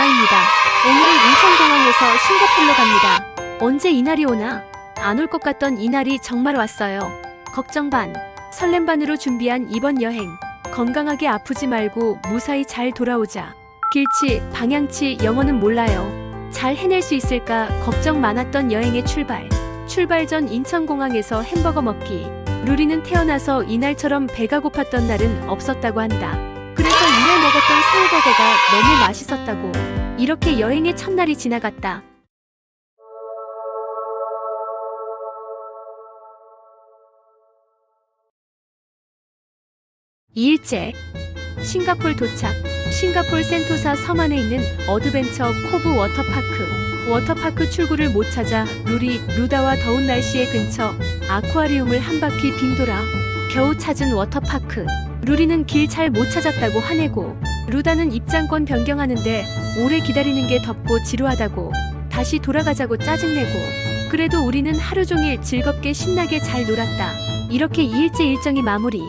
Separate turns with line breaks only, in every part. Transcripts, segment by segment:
루다입니다. 오늘은 인천공항에서 싱가포르로 갑니다. 언제 이날이 오나? 안 올 것 같던 이날이 정말 왔어요. 걱정 반, 설렘 반으로 준비한 이번 여행. 건강하게 아프지 말고 무사히 잘 돌아오자. 길치, 방향치, 영어는 몰라요. 잘 해낼 수 있을까 걱정 많았던 여행의 출발. 출발 전 인천공항에서 햄버거 먹기. 루리는 태어나서 이날처럼 배가 고팠던 날은 없었다고 한다. 그래서 이날 먹었던 새우버거가 너무 맛있었다고. 이렇게 여행의 첫날이 지나갔다. 2일째, 싱가포르 도착. 싱가포르 센토사 섬 안에 있는 어드벤처 코브 워터파크. 워터파크 출구를 못 찾아 루리, 루다와 더운 날씨의 근처 아쿠아리움을 한 바퀴 빙 돌아 겨우 찾은 워터파크. 루리는 길 잘 못 찾았다고 화내고, 루다는 입장권 변경하는데 오래 기다리는 게 덥고 지루하다고 다시 돌아가자고 짜증내고. 그래도 우리는 하루 종일 즐겁게 신나게 잘 놀았다. 이렇게 2일째 일정이 마무리.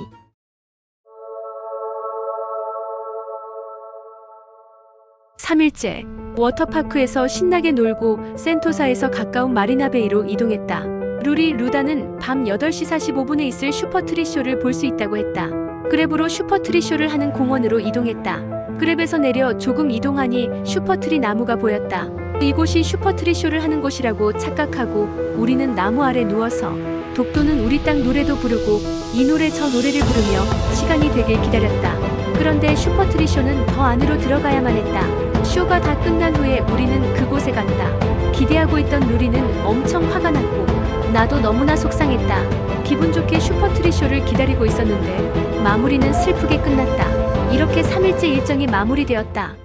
3일째, 워터파크에서 신나게 놀고 센토사에서 가까운 마리나베이로 이동했다. 루리, 루다는 밤 8시 45분에 있을 슈퍼트리쇼를 볼 수 있다고 했다. 그랩으로 슈퍼트리쇼를 하는 공원으로 이동했다. 그랩에서 내려 조금 이동하니 슈퍼트리 나무가 보였다. 이곳이 슈퍼트리쇼를 하는 곳이라고 착각하고 우리는 나무 아래 누워서 독도는 우리 땅 노래도 부르고 이 노래 저 노래를 부르며 시간이 되길 기다렸다. 그런데 슈퍼트리쇼는 더 안으로 들어가야만 했다. 쇼가 다 끝난 후에 우리는 그곳에 갔다. 기대하고 있던 루리는 엄청 화가 났고 나도 너무나 속상했다. 기분 좋게 슈퍼트리쇼를 기다리고 있었는데 마무리는 슬프게 끝났다. 이렇게 3일째 일정이 마무리되었다.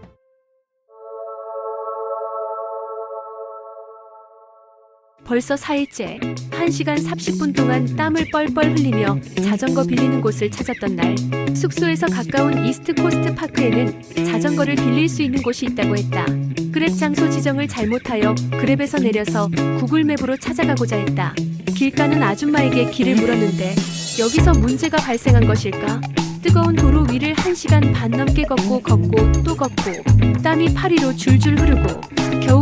벌써 4일째, 1시간 30분 동안 땀을 뻘뻘 흘리며 자전거 빌리는 곳을 찾았던 날, 숙소에서 가까운 이스트코스트 파크에는 자전거를 빌릴 수 있는 곳이 있다고 했다. 그랩 장소 지정을 잘못하여 그랩에서 내려서 구글맵으로 찾아가고자 했다. 길 가는 아줌마에게 길을 물었는데 여기서 문제가 발생한 것일까? 뜨거운 도로 위를 1시간 반 넘게 걷고 또 걷고 땀이 팔 위로 줄줄 흐르고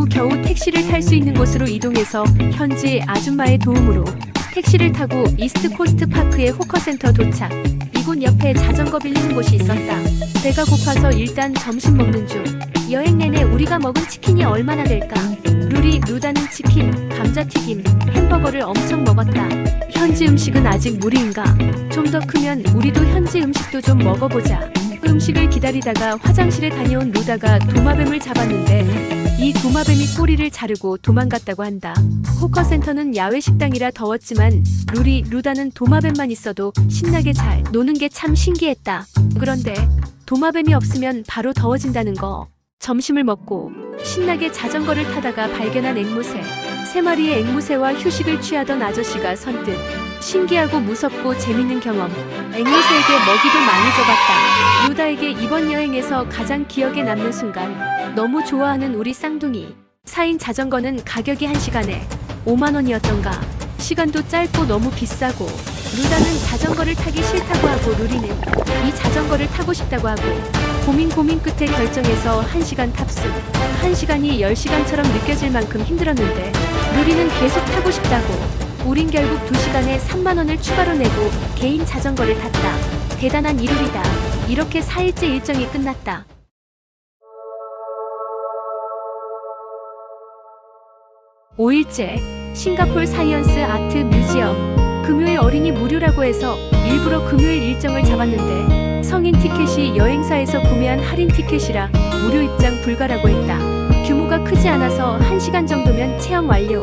겨우 택시를 탈 수 있는 곳으로 이동해서 현지 아줌마의 도움으로 택시를 타고 이스트코스트 파크의 호커센터 도착. 이곳 옆에 자전거 빌리는 곳이 있었다. 배가 고파서 일단 점심 먹는 중. 여행 내내 우리가 먹은 치킨이 얼마나 될까? 루리, 루다는 치킨, 감자튀김, 햄버거를 엄청 먹었다. 현지 음식은 아직 무리인가? 좀 더 크면 우리도 현지 음식도 좀 먹어보자. 음식을 기다리다가 화장실에 다녀온 루다가 도마뱀을 잡았는데 이 도마뱀이 꼬리를 자르고 도망갔다고 한다. 호커센터는 야외 식당이라 더웠지만 루리, 루다는 도마뱀만 있어도 신나게 잘 노는 게 참 신기했다. 그런데 도마뱀이 없으면 바로 더워진다는 거. 점심을 먹고 신나게 자전거를 타다가 발견한 앵무새. 3마리의 앵무새와 휴식을 취하던 아저씨가 선뜻 신기하고 무섭고 재밌는 경험. 앵무새에게 먹이도 많이 줘봤다. 루다에게 이번 여행에서 가장 기억에 남는 순간. 너무 좋아하는 우리 쌍둥이. 4인 자전거는 가격이 1시간에 5만원이었던가. 시간도 짧고 너무 비싸고. 루다는 자전거를 타기 싫다고 하고 루리는 이 자전거를 타고 싶다고 하고 고민 끝에 결정해서 1시간 탑승. 1시간이 10시간처럼 느껴질 만큼 힘들었는데 루리는 계속 타고 싶다고. 우린 결국 2시간에 3만원을 추가로 내고 개인 자전거를 탔다. 대단한 이루리다. 이렇게 4일째 일정이 끝났다. 5일째, 싱가포르 사이언스 아트 뮤지엄. 금요일 어린이 무료라고 해서 일부러 금요일 일정을 잡았는데 성인 티켓이 여행사에서 구매한 할인 티켓이라 무료 입장 불가라고 했다. 규모가 크지 않아서 1시간 정도면 체험 완료.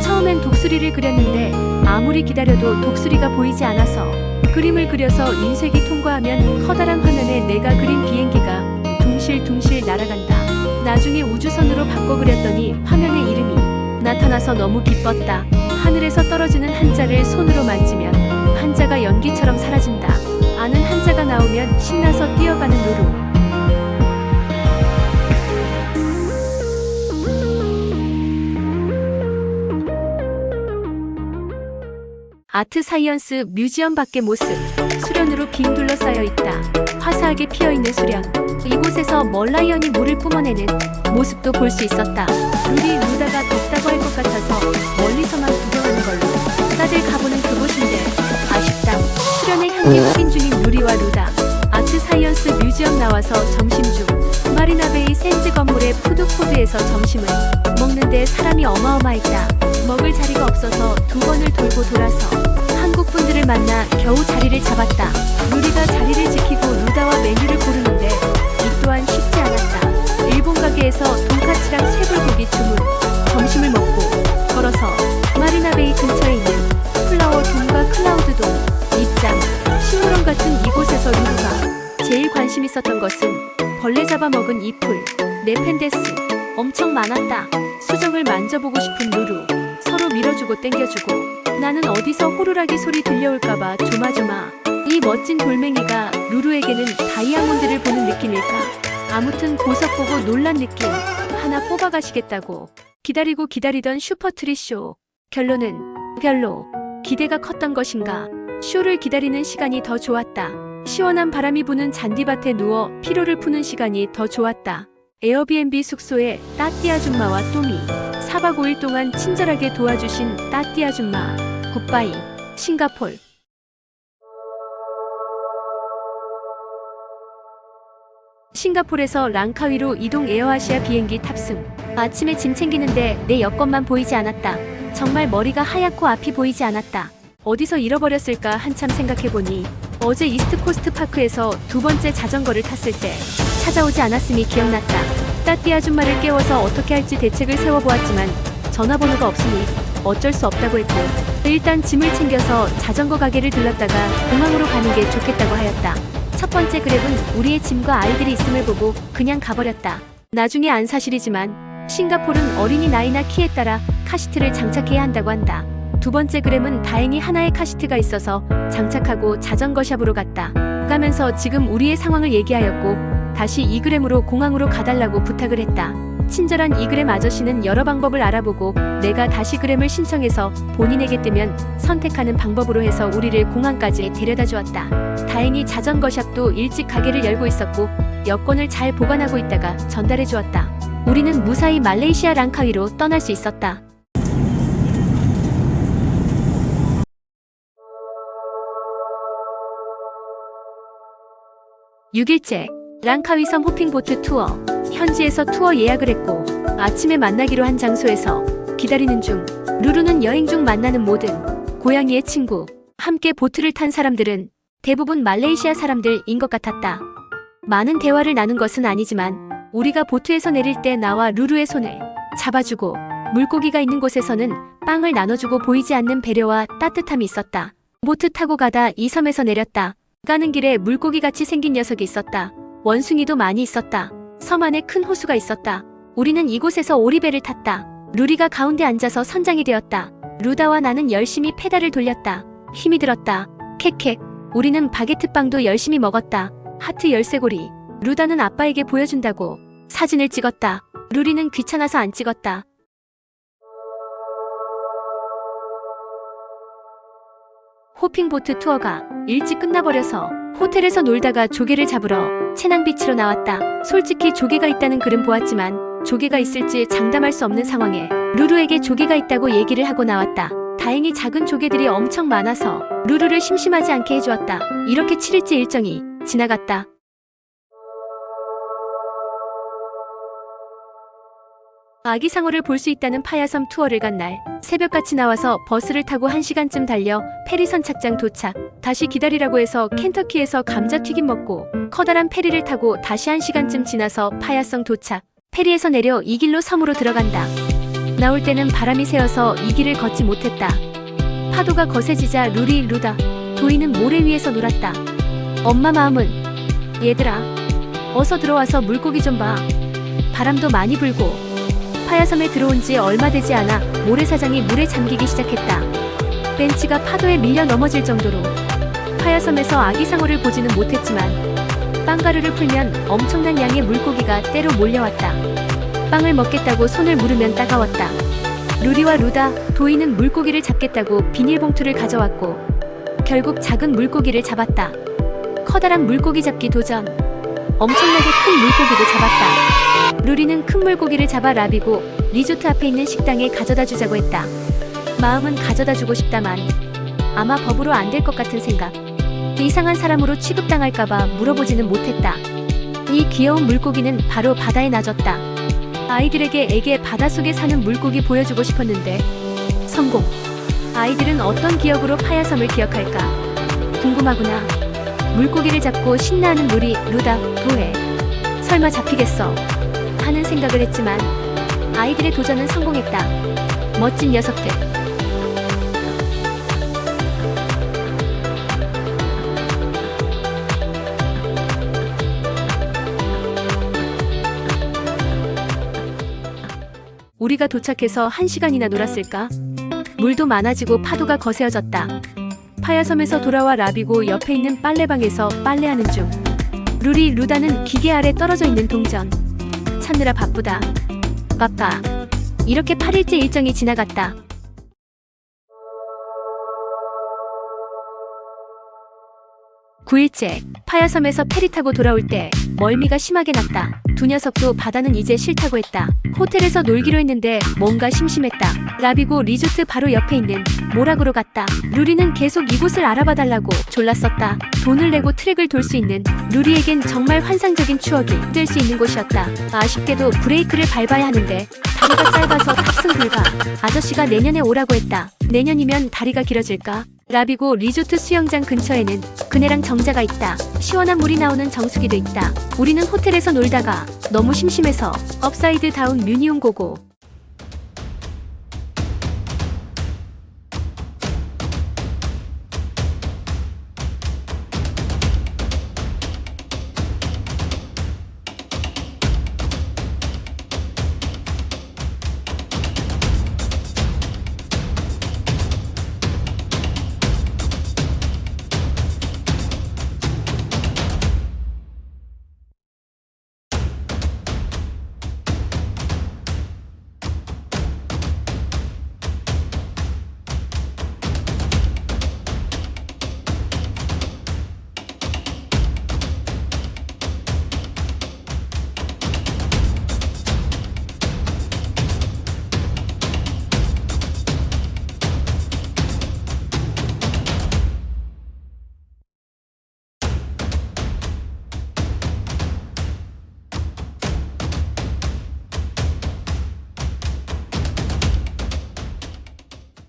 처음엔 독수리를 그렸는데 아무리 기다려도 독수리가 보이지 않아서 그림을 그려서 인쇄기 통과하면 커다란 화면에 내가 그린 비행기가 둥실둥실 날아간다. 나중에 우주선으로 바꿔 그렸더니 화면에 이름이 나타나서 너무 기뻤다. 하늘에서 떨어지는 한자를 손으로 만지면 한자가 연기처럼 사라진다. 아는 한자가 나오면 신나서 뛰어가는 루루. 아트 사이언스 뮤지엄 밖의 모습. 수련으로 물로 빙 둘러싸여 있다. 화사하게 피어있는 수련. 이곳에서 멀라이언이 물을 뿜어내는 모습도 볼 수 있었다. 루리 루다가 덥다고 할 것 같아서 멀리서만 구경하는 걸로. 다들 가보는 그곳인데 아쉽다. 수련의 향기 확인 중인 루리와 루다. 아트 사이언스 뮤지엄 나와서 점심 중. 마리나베이 샌즈 건물의 푸드코드에서 점심을 먹는데 사람이 어마어마했다. 먹을 자리가 없어서 두 번을 돌고 돌아서 한국 분들을 만나 겨우 자리를 잡았다. 루리가 자리를 지키고 루다와 메뉴를 고르는데 이 또한 쉽지 않았다. 일본 가게에서 돈까츠랑 쇠불고기 주문. 점심을 먹고 걸어서 마리나베이 근처에 있는 플라워 돔과 클라우드 돔 입장. 식물원 같은 이곳에서 루루가 제일 관심 있었던 것은 벌레 잡아먹은 잎풀, 네펜데스. 엄청 많았다. 수정을 만져보고 싶은 루루. 서로 밀어주고 땡겨주고. 나는 어디서 호루라기 소리 들려올까봐 조마조마. 이 멋진 돌멩이가 루루에게는 다이아몬드를 보는 느낌일까? 아무튼 보석 보고 놀란 느낌. 하나 뽑아가시겠다고. 기다리고 기다리던 슈퍼트리쇼. 결론은 별로. 기대가 컸던 것인가. 쇼를 기다리는 시간이 더 좋았다. 시원한 바람이 부는 잔디밭에 누워 피로를 푸는 시간이 더 좋았다. 에어비앤비 숙소에 따띠 아줌마와 또미. 4박 5일 동안 친절하게 도와주신 따띠 아줌마. 굿바이. 싱가폴. 싱가폴에서 랑카위로 이동 에어아시아 비행기 탑승. 아침에 짐 챙기는데 내 여권만 보이지 않았다. 정말 머리가 하얗고 앞이 보이지 않았다. 어디서 잃어버렸을까 한참 생각해보니 어제 이스트코스트 파크에서 두 번째 자전거를 탔을 때 찾아오지 않았음이 기억났다. 따띠 아줌마를 깨워서 어떻게 할지 대책을 세워보았지만 전화번호가 없으니 어쩔 수 없다고 했고, 일단 짐을 챙겨서 자전거 가게를 들렀다가 공항으로 가는 게 좋겠다고 하였다. 첫 번째 그랩은 우리의 짐과 아이들이 있음을 보고 그냥 가버렸다. 나중에 안 사실이지만 싱가폴은 어린이 나이나 키에 따라 카시트를 장착해야 한다고 한다. 두 번째 그램은 다행히 하나의 카시트가 있어서 장착하고 자전거 샵으로 갔다. 가면서 지금 우리의 상황을 얘기하였고 다시 2g으로 공항으로 가달라고 부탁을 했다. 친절한 2g 아저씨는 여러 방법을 알아보고 내가 다시 그램을 신청해서 본인에게 뜨면 선택하는 방법으로 해서 우리를 공항까지 데려다 주었다. 다행히 자전거 샵도 일찍 가게를 열고 있었고 여권을 잘 보관하고 있다가 전달해 주었다. 우리는 무사히 말레이시아 랑카위로 떠날 수 있었다. 6일째, 랑카위 섬 호핑보트 투어. 현지에서 투어 예약을 했고 아침에 만나기로 한 장소에서 기다리는 중. 루루는 여행 중 만나는 모든 고양이의 친구. 함께 보트를 탄 사람들은 대부분 말레이시아 사람들인 것 같았다. 많은 대화를 나눈 것은 아니지만 우리가 보트에서 내릴 때 나와 루루의 손을 잡아주고 물고기가 있는 곳에서는 빵을 나눠주고 보이지 않는 배려와 따뜻함이 있었다. 보트 타고 가다 이 섬에서 내렸다. 가는 길에 물고기같이 생긴 녀석이 있었다. 원숭이도 많이 있었다. 섬 안에 큰 호수가 있었다. 우리는 이곳에서 오리배를 탔다. 루리가 가운데 앉아서 선장이 되었다. 루다와 나는 열심히 페달을 돌렸다. 힘이 들었다. 캑캑. 우리는 바게트빵도 열심히 먹었다. 하트 열쇠고리. 루다는 아빠에게 보여준다고 사진을 찍었다. 루리는 귀찮아서 안 찍었다. 호핑보트 투어가 일찍 끝나버려서 호텔에서 놀다가 조개를 잡으러 채낭비치로 나왔다. 솔직히 조개가 있다는 글은 보았지만 조개가 있을지 장담할 수 없는 상황에 루루에게 조개가 있다고 얘기를 하고 나왔다. 다행히 작은 조개들이 엄청 많아서 루루를 심심하지 않게 해주었다. 이렇게 7일째 일정이 지나갔다. 아기상어를 볼 수 있다는 파야섬 투어를 간 날, 새벽같이 나와서 버스를 타고 1시간쯤 달려 페리 선착장 도착. 다시 기다리라고 해서 켄터키에서 감자튀김 먹고 커다란 페리를 타고 다시 1시간쯤 지나서 파야섬 도착. 페리에서 내려 이 길로 섬으로 들어간다. 나올 때는 바람이 새어서 이 길을 걷지 못했다. 파도가 거세지자 루리, 루다, 도이는 모래 위에서 놀았다. 엄마 마음은 얘들아, 어서 들어와서 물고기 좀 봐. 바람도 많이 불고 파야섬에 들어온 지 얼마 되지 않아 모래사장이 물에 잠기기 시작했다. 벤치가 파도에 밀려 넘어질 정도로. 파야섬에서 아기상어를 보지는 못했지만 빵가루를 풀면 엄청난 양의 물고기가 때로 몰려왔다. 빵을 먹겠다고 손을 물으면 따가웠다. 루리와 루다, 도이는 물고기를 잡겠다고 비닐봉투를 가져왔고 결국 작은 물고기를 잡았다. 커다란 물고기 잡기 도전. 엄청나게 큰 물고기도 잡았다. 루리는 큰 물고기를 잡아 라비고 리조트 앞에 있는 식당에 가져다 주자고 했다. 마음은 가져다 주고 싶다만 아마 법으로 안 될 것 같은 생각. 이상한 사람으로 취급당할까봐 물어보지는 못했다. 이 귀여운 물고기는 바로 바다에 놔줬다. 아이들에게 애게 바닷속에 사는 물고기 보여주고 싶었는데 성공. 아이들은 어떤 기억으로 파야섬을 기억할까? 궁금하구나. 물고기를 잡고 신나하는 루리, 루다, 도해. 설마 잡히겠어? 하는 생각을 했지만 아이들의 도전은 성공했다. 멋진 녀석들. 우리가 도착해서 1시간이나 놀았을까? 물도 많아지고 파도가 거세어졌다. 파야섬에서 돌아와 라비고 옆에 있는 빨래방에서 빨래하는 중. 루리, 루다는 기계 아래 떨어져 있는 동전. 찾느라 바쁘다. 바빠. 이렇게 8일째 일정이 지나갔다. 9일째, 파야섬에서 페리 타고 돌아올 때 멀미가 심하게 났다. 두 녀석도 바다는 이제 싫다고 했다. 호텔에서 놀기로 했는데 뭔가 심심했다. 라비고 리조트 바로 옆에 있는 모락으로 갔다. 루리는 계속 이곳을 알아봐달라고 졸랐었다. 돈을 내고 트랙을 돌 수 있는 루리에겐 정말 환상적인 추억이 될 수 있는 곳이었다. 아쉽게도 브레이크를 밟아야 하는데 다리가 짧아서 탑승 불가. 아저씨가 내년에 오라고 했다. 내년이면 다리가 길어질까? 라비고 리조트 수영장 근처에는 그네랑 정자가 있다. 시원한 물이 나오는 정수기도 있다. 우리는 호텔에서 놀다가 너무 심심해서 업사이드 다운 뮤니온 고고.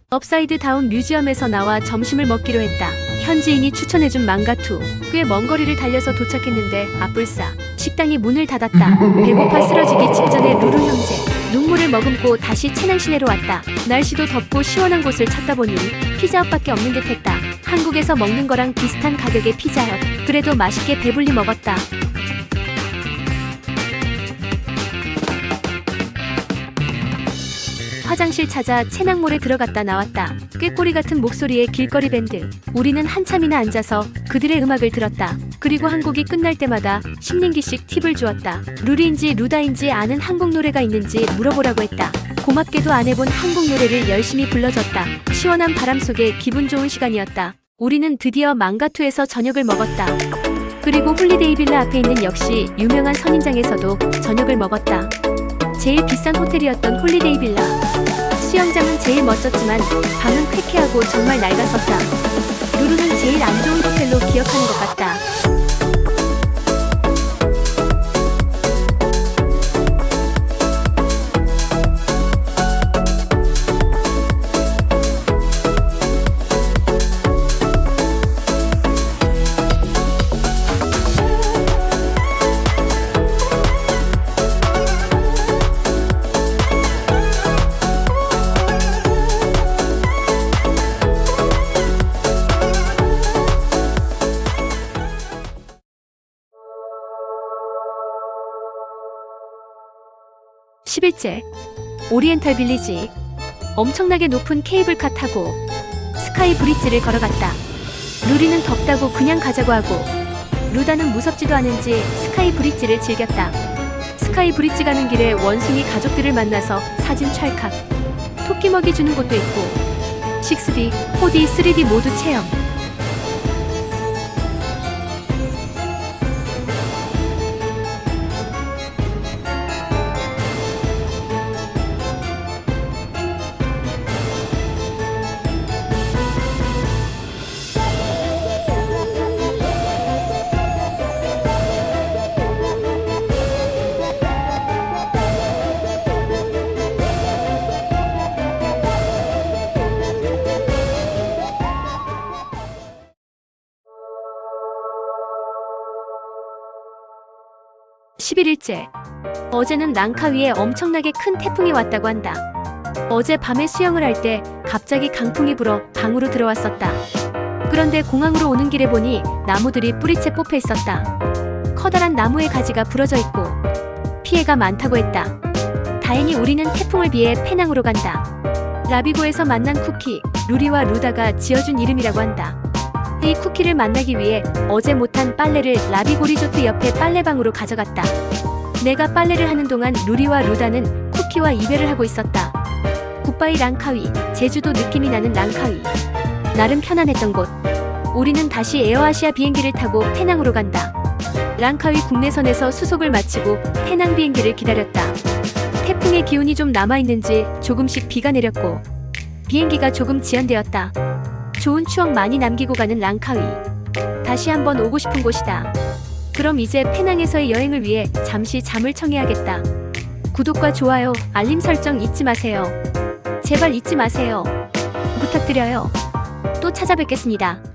업사이드 다운 뮤지엄에서 나와 점심을 먹기로 했다. 현지인이 추천해준 망가투. 꽤 먼 거리를 달려서 도착했는데 아뿔싸. 식당이 문을 닫았다. 배고파 쓰러지기 직전에 루루 형제. 눈물을 머금고 다시 채낭 시내로 왔다. 날씨도 덥고 시원한 곳을 찾다 보니 피자헛밖에 없는 듯 했다. 한국에서 먹는 거랑 비슷한 가격의 피자헛. 그래도 맛있게 배불리 먹었다. 화장실 찾아 채낭몰에 들어갔다 나왔다. 꾀꼬리 같은 목소리의 길거리 밴드. 우리는 한참이나 앉아서 그들의 음악을 들었다. 그리고 한 곡이 끝날 때마다 10링기씩 팁을 주었다. 루리인지 루다인지 아는 한국 노래가 있는지 물어보라고 했다. 고맙게도 안 해본 한국 노래를 열심히 불러줬다. 시원한 바람 속에 기분 좋은 시간이었다. 우리는 드디어 망가투에서 저녁을 먹었다. 그리고 홀리데이 빌라 앞에 있는 역시 유명한 선인장에서도 저녁을 먹었다. 제일 비싼 호텔이었던 홀리데이 빌라. 수영장은 제일 멋졌지만 방은 쾌쾌하고 정말 낡았었다. 루루는 제일 안 좋은 호텔로 기억하는 것 같다. (10일째) 오리엔탈 빌리지. 엄청나게 높은 케이블카 타고 스카이 브릿지를 걸어갔다. 루리는 덥다고 그냥 가자고 하고 루다는 무섭지도 않은지 스카이 브릿지를 즐겼다. 스카이 브릿지 가는 길에 원숭이 가족들을 만나서 사진 찰칵. 토끼 먹이 주는 곳도 있고 6D, 4D, 3D 모두 체험. 11일째. 어제는 랑카위에 엄청나게 큰 태풍이 왔다고 한다. 어제 밤에 수영을 할 때 갑자기 강풍이 불어 방으로 들어왔었다. 그런데 공항으로 오는 길에 보니 나무들이 뿌리채 뽑혀 있었다. 커다란 나무의 가지가 부러져 있고 피해가 많다고 했다. 다행히 우리는 태풍을 비해 페낭으로 간다. 라비고에서 만난 쿠키, 루리와 루다가 지어준 이름이라고 한다. 이 쿠키를 만나기 위해 어제 못한 빨래를 라비고 리조트 옆에 빨래방으로 가져갔다. 내가 빨래를 하는 동안 루리와 루다는 쿠키와 이별을 하고 있었다. 굿바이 랑카위, 제주도 느낌이 나는 랑카위. 나름 편안했던 곳. 우리는 다시 에어아시아 비행기를 타고 페낭으로 간다. 랑카위 국내선에서 수속을 마치고 페낭 비행기를 기다렸다. 태풍의 기운이 좀 남아있는지 조금씩 비가 내렸고 비행기가 조금 지연되었다. 좋은 추억 많이 남기고 가는 랑카위. 다시 한번 오고 싶은 곳이다. 그럼 이제 페낭에서의 여행을 위해 잠시 잠을 청해야겠다. 구독과 좋아요, 알림 설정 잊지 마세요. 제발 잊지 마세요. 부탁드려요. 또 찾아뵙겠습니다.